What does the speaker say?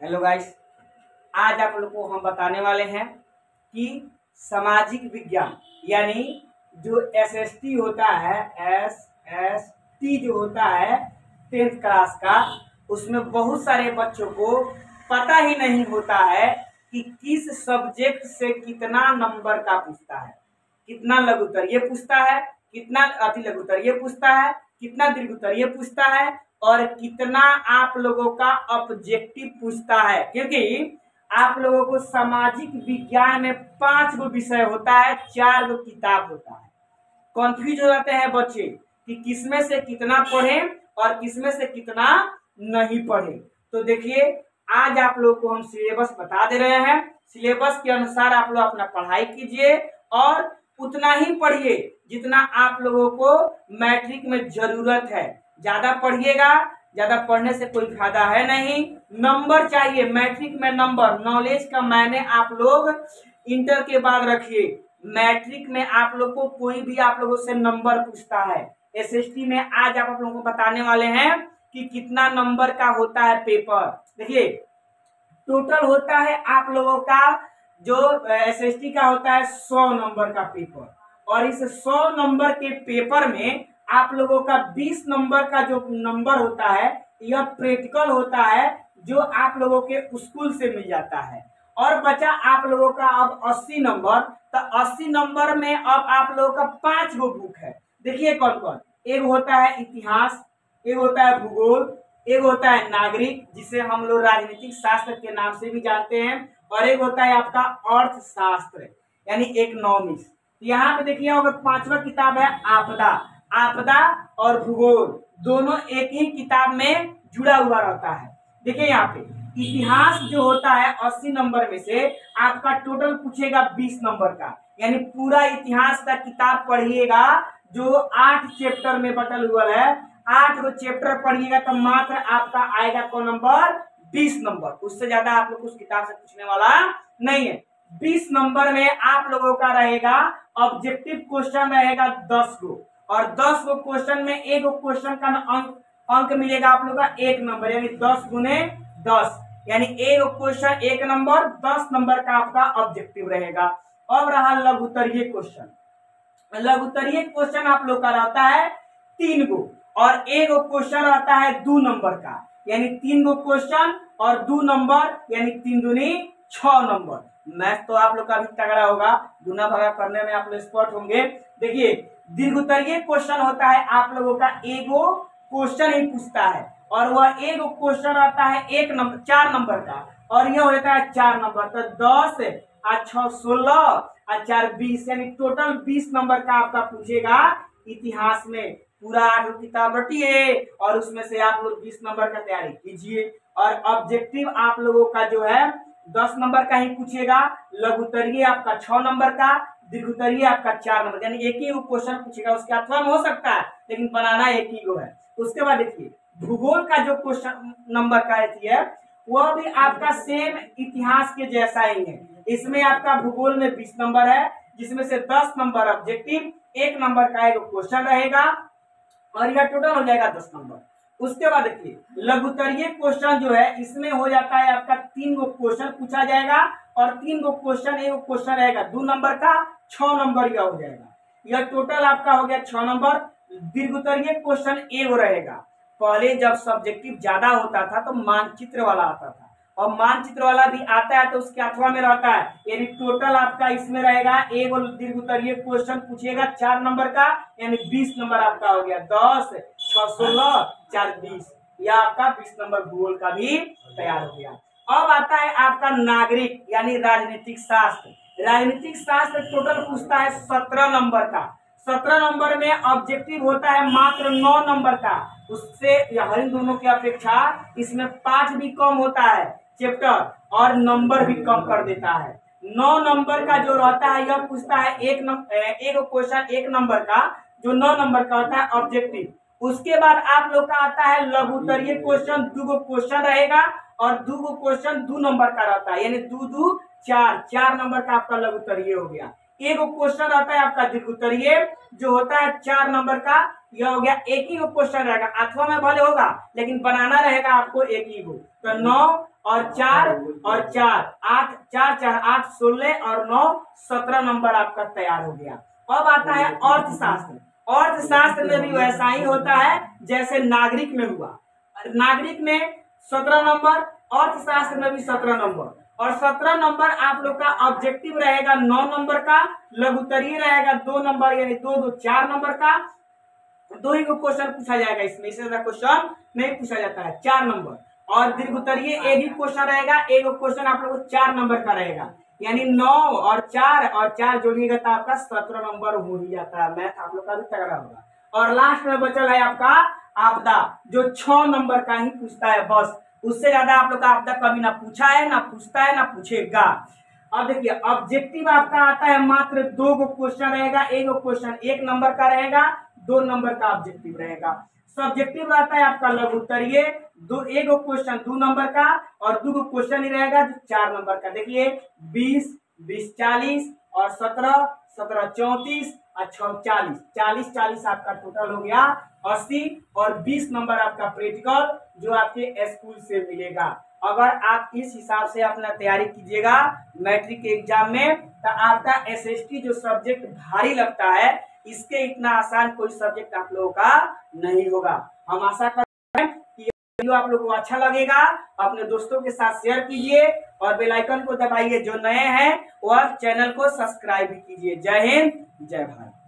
Hello guys, आज आप लोग को हम बताने वाले हैं कि सामाजिक विज्ञान यानी जो एसएसटी होता है, एसएसटी जो होता है 10th क्लास का, उसमें बहुत सारे बच्चों को पता ही नहीं होता है कि किस सब्जेक्ट से कितना नंबर का पूछता है। कितना लघु उत्तर ये पूछता है, कितना अति लघु उत्तर ये पूछता है, कितना दीर्घ उत्तर ये पूछता है और कितना आप लोगों का ऑब्जेक्टिव पूछता है। क्योंकि आप लोगों को सामाजिक विज्ञान में 5 गो विषय होता है, 4 गो किताब होता है। कंफ्यूज हो जाते हैं बच्चे कि किसमें से कितना पढ़ें और किसमें से कितना नहीं पढ़ें। तो देखिए, आज आप लोग को हम सिलेबस बता दे रहे हैं। सिलेबस के अनुसार आप लोग अपना पढ़ाई कीजिए और उतना ही पढ़िए जितना आप लोगों को मैट्रिक में जरूरत है। ज्यादा पढ़िएगा, ज्यादा पढ़ने से कोई फायदा है नहीं। नंबर चाहिए मैट्रिक में, नंबर। नॉलेज का मायने आप लोग इंटर के बाद रखिए। मैट्रिक में आप लोग को कोई भी आप लोगों से नंबर पूछता है। एसएसटी में आज आप लोगों को बताने वाले हैं कि कितना नंबर का होता है पेपर। देखिए, टोटल होता है आप लोगों का जो एसएसटी का होता है 100 नंबर का पेपर, और इस 100 नंबर के पेपर में आप लोगों का 20 नंबर का जो नंबर होता है यह प्रैक्टिकल होता है, जो आप लोगों के स्कूल से मिल जाता है। और बचा आप लोगों का अब 80 नंबर। तो 80 नंबर में अब आप लोगों का 5 गो बुक है। देखिए कौन कौन। एक होता है इतिहास, एक होता है भूगोल, एक होता है नागरिक जिसे हम लोग राजनीतिक शास्त्र के नाम से भी जानते हैं, और एक होता है आपका अर्थशास्त्र यानी इकोनॉमिक्स। यहाँ पे देखिए अगर 5वां किताब है आपदा। आपदा और भूगोल दोनों एक ही किताब में जुड़ा हुआ रहता है। देखिए यहाँ पे इतिहास जो होता है 80 नंबर में से आपका टोटल पूछेगा 20 नंबर का, यानी पूरा इतिहास का किताब पढ़िएगा जो 8 चैप्टर में बटल हुआ है। 8 गो चैप्टर पढ़िएगा तो मात्र आपका आएगा कौन नंबर, 20 नंबर। उससे ज्यादा आप लोग उस किताब से पूछने वाला नहीं है। 20 नंबर में आप लोगों का रहेगा ऑब्जेक्टिव क्वेश्चन रहेगा 10 गो, और 10 गो क्वेश्चन में एक क्वेश्चन का अंक मिलेगा आप लोग का 1 नंबर, यानी 10 गुने 10, यानी एक क्वेश्चन 1 नंबर, 10 नंबर का आपका ऑब्जेक्टिव रहेगा। अब रहा लघुत्तरीय क्वेश्चन। लघुत्तरीय क्वेश्चन आप लोग का रहता है 3 गो, और एक क्वेश्चन रहता है 2 नंबर का, यानी 3 गो क्वेश्चन और 2 नंबर, यानी 3 दूनी 6 नंबर। मैथ तो आप लोग का भी तगड़ा होगा, गुना भागा करने में आप लोग एक्सपर्ट होंगे। देखिए, दीर्घोत्तरीय क्वेश्चन होता है आप लोगों का एगो क्वेश्चन ही पूछता है, और वह एक क्वेश्चन आता है 1 नंबर 4 नंबर का, और यह होता है 4 नंबर। तो 10 और 6 16 और 4 20, यानी टोटल 20 नंबर का आपका पूछेगा इतिहास में। पूरा 8 किताब रटिए और उसमें से आप लोग 20 नंबर का तैयारी कीजिए। और ऑब्जेक्टिव आप लोगों का जो है 10 नंबर का ही पूछेगा। लघुत्तरीय आपका 6 नंबर का, दीर्घोत्तरीय आपका 4 नंबर, यानी एक ही क्वेश्चन पूछेगा। उसके अथवा में हो सकता है लेकिन बनाना एक ही गो है। उसके बाद देखिए, भूगोल का जो क्वेश्चन नंबर का है वह भी आपका सेम इतिहास के जैसा ही है। इसमें आपका भूगोल में 20 नंबर है, जिसमें से 10 नंबर ऑब्जेक्टिव, 1 नंबर का एक क्वेश्चन रहेगा, और यह टोटल हो जाएगा 10 नंबर। उसके बाद देखिए, लघुत्तरीय क्वेश्चन जो है इसमें हो जाता है आपका 3 गो क्वेश्चन पूछा जाएगा, और 3 गो क्वेश्चन, एक क्वेश्चन रहेगा 2 नंबर का, 6 नंबर का हो जाएगा। यह टोटल आपका हो गया 6 नंबर। दीर्घोत्तरीय क्वेश्चन एक रहेगा। पहले जब सब्जेक्टिव ज्यादा होता था तो मानचित्र वाला आता था, और मानचित्र वाला भी आता है तो उसके अथवा में रहता है, यानी टोटल आपका इसमें रहेगा एक दीर्घोत्तरीय क्वेश्चन पूछेगा 4 नंबर का, यानी 20 नंबर आपका हो गया। 10 6 16 4 20, यह आपका 20 नंबर भूगोल का भी तैयार हो गया। अब आता है आपका नागरिक यानी राजनीतिक शास्त्र। राजनीतिक शास्त्र टोटल पूछता है 17 नंबर का। 17 नंबर में ऑब्जेक्टिव होता है मात्र 9 नंबर का। उससे इन दोनों की अपेक्षा इसमें पाठ भी कम होता है चैप्टर, और नंबर भी कम कर देता है। 9 नंबर का जो रहता है यह पूछता है एक क्वेश्चन 1 नंबर का, जो 9 नंबर का होता है ऑब्जेक्टिव। उसके बाद आप लोग का आता है लघुत्तरीय क्वेश्चन, 2 गो क्वेश्चन रहेगा, और 2 गो क्वेश्चन 2 नंबर का रहता है, यानी 2 2 4 नंबर का आपका लघुत्तरीय हो गया। एक क्वेश्चन रहता है आपका दीर्घोत्तरीय जो होता है 4 नंबर का, यह हो गया। एक ही क्वेश्चन रहेगा, अथवा में भले होगा लेकिन बनाना रहेगा आपको एक ही को। तो 9 और 4 और 4 8, 4 4 8 16 और 9 17 नंबर आपका तैयार हो गया। अब आता है अर्थशास्त्र। अर्थशास्त्र में भी वैसा ही होता है जैसे नागरिक में हुआ। नागरिक में 17 नंबर, अर्थशास्त्र में भी 17 नंबर, और 17 नंबर आप लोग का ऑब्जेक्टिव रहेगा 9 नंबर का, लघुत्तरीय रहेगा 2 नंबर, यानी 2 2 4 नंबर का। 2 ही क्वेश्चन पूछा जाएगा इसमें, इससे ज्यादा क्वेश्चन नहीं पूछा जाता है, 4 नंबर। और दीर्घोत्तरीय एक ही क्वेश्चन रहेगा, एक क्वेश्चन आप लोग को 4 नंबर का रहेगा, यानी 9 और 4 जोड़िएगा तो आपका 17 नंबर हो ही जाता है। मैथ आप लोग का भी तगड़ा होगा। और लास्ट में बचल है आपका आपदा, जो 6 नंबर का ही पूछता है बस, उससे ज्यादा आप लोग का आपदा कभी ना पूछा है, ना पूछता है, ना पूछेगा। अब देखिए ऑब्जेक्टिव आपका आता है मात्र 2 क्वेश्चन रहेगा, एक क्वेश्चन 1 नंबर का रहेगा, 2 नंबर का ऑब्जेक्टिव रहेगा। सब्जेक्टिव आता है आपका लघुत्तरीय, एक क्वेश्चन 2 नंबर का और 2 क्वेश्चन ही रहेगा जो 4 नंबर का। देखिए 20 20 40 और 17 17 34 और 6 40 40 40 आपका टोटल हो गया 80, और 20 नंबर आपका प्रैक्टिकल जो आपके स्कूल से मिलेगा। अगर आप इस हिसाब से अपना तैयारी कीजिएगा मैट्रिक के एग्जाम में, तो आपका एसएसटी जो सब्जेक्ट भारी लगता है, इसके इतना आसान कोई सब्जेक्ट आप लोगों का नहीं होगा। हम आशा करते हैं कि वीडियो आप लोगों को अच्छा लगेगा। अपने दोस्तों के साथ शेयर कीजिए और बेल आइकन को दबाइए। जो नए हैं वह चैनल को सब्सक्राइब भी कीजिए। जय हिंद, जय भारत।